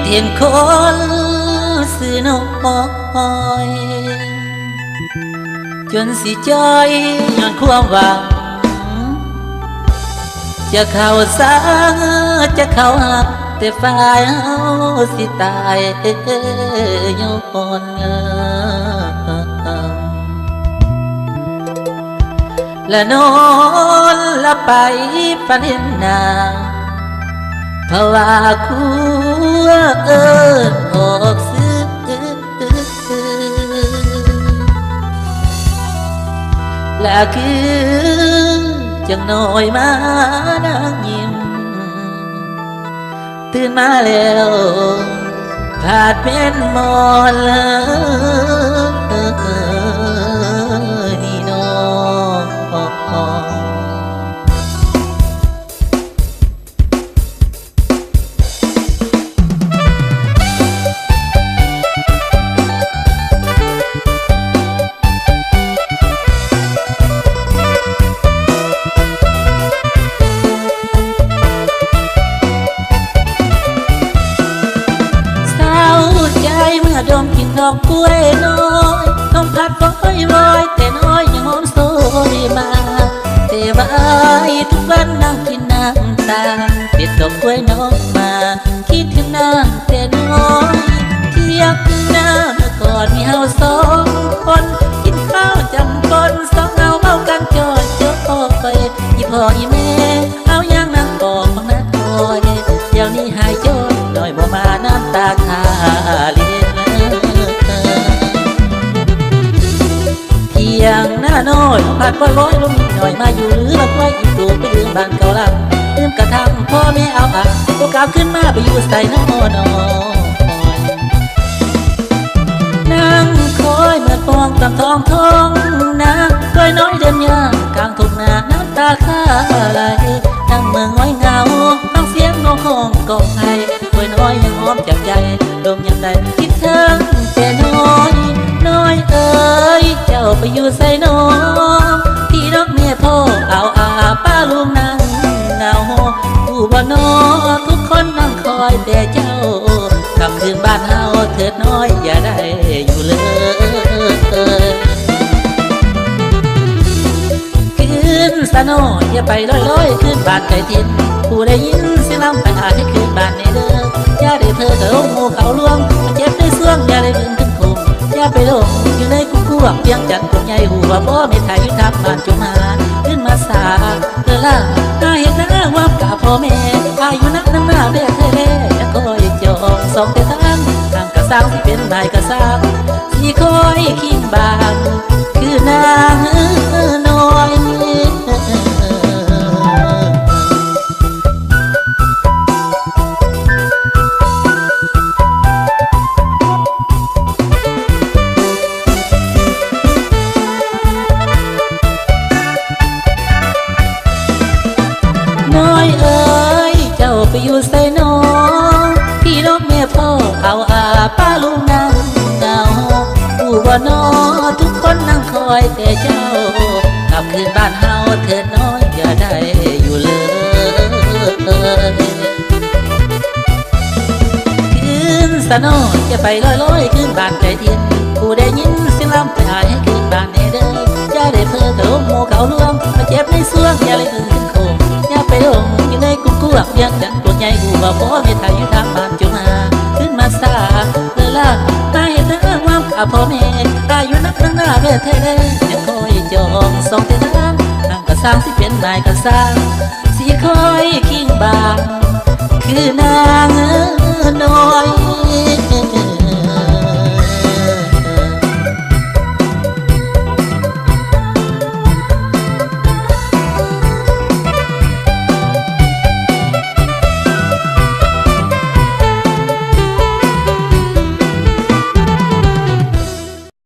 เห็นคนสื่อน้อยจนสิจ้อยย้อนความหวังจะเข้าสาจะเข้าหักแต่ฝ่ายเฮาสิตายย้อนและนอนละไปฝันเห็นหน้าเพราะว่าคู่ออกซื้อและคือจังน้อยมานางยิ้มตื่นมาแล้วผาดเป็นหมอนนี่น้องดมกินดอกกล้วยน้อยน้องพัดบ่อยบ่อยแต่น้อยยังหอมโซดีมาแต่ว่าทุกวันนั่งกินน้ำตาติดดอกกล้วยน้องมาคิดถึงน้ำแต่น้อยเที่ยงหน้าเมื่อก่อนมีเฮาสองคนกินข้าวจำปนสองเอาเมากันจอยอีพ่ออีแม่เอาย่างนั่งบอกของนักคอยเดี๋ยวนี้หายจนน้อยบ่มาน้ำตาคาเลียอย่างหน้าน้อยผ่านบ่อยลงหน่อยมาอยู่หรือละไว้อีกตัวไปลืมบ้านเก่าหลังลืมกระทำพ่อแม่เอาอ่ะโอกาสขึ้นมาไปอยู่ใส่น้อนนั่งคอยเมื่อปองตำทองนะก้อยน้อยเดินยากกลางทุ่งนาน้ำตาข้าไหลนั่งเมืองง้อยเงาฟังเสียงนกห้องกองไห้ก้อยน้อยยังหอมจับใจดมยังได้คิดถึงแต่น้อยเอ๋ยเจ้าไปอยู่ใส่น้องพี่ดอกเมียพ่อเอาป้าลุงนั่งเงาผู้บ่นอทุกคนนั่งคอยแต่เจ้ากลับคืนบ้านเฮาเถิดน้อยอย่าได้อยู่เลยคืนสะน้อยอย่าไปลอยคืนบ้านไก่ทินผู้ได้ยินเสียงลำไปหาให้คืนบ้านในเด้ออย่าได้เธอเธอลงหูเขาล่วงมาเจ็บด้วยเสื่องอย่าได้ลืมขึ้นคุมอย่าไปหลงอยู่ในกุ๊กเพียงจันทร์กบใหญ่หัวบ่ไม่ถ่ายอยู่ทางบ้านจงหาขึ้นมาสาเธอล่ะน่าเห็นหน้าว่ากะพ่อแม่อายุนักน้ำหน้าเบี้ยเธอเล่จะคอยจองสองแต่ทางกระซังที่เป็นนายกระซังที่คอยคิงบางคือนางน้อยไปอยู่ใส่น้องพี่น้องแม่พ่อเอาป้าลุงนั่งเงาผู้บ่นอทุกคนนั่งคอยแต่เจ้ากลับคืนบ้านเฮาเถิดน้อยอย่าได้อยู่เลยคืนสะน้อยจะไปลอยคืนบ้านไก่ทินผู้ได้ยินเสียงลำไปหายให้คืนบ้านในเด้ออย่าได้เพ้อเถิดโมเขาล่วงมาเจ็บในสวงอย่าเลยขึ้นโคงอย่าไปลงอยู่ในกุ๊กเพียงจันทร์ตัวใหญ่หูว่าพ่อไม่ถ่ายอยู่ทางบ้านจงหาขึ้นมาสาเธอล่ะมาเห็นเธอว่ากะพ่อแม่อายุนักหน้าเบี้ยเธอเล่ยังคอยจองสองแต่ทางนั่งกระซังที่เป็นนายกระซังสีคอยคิงบางคือนางน้อย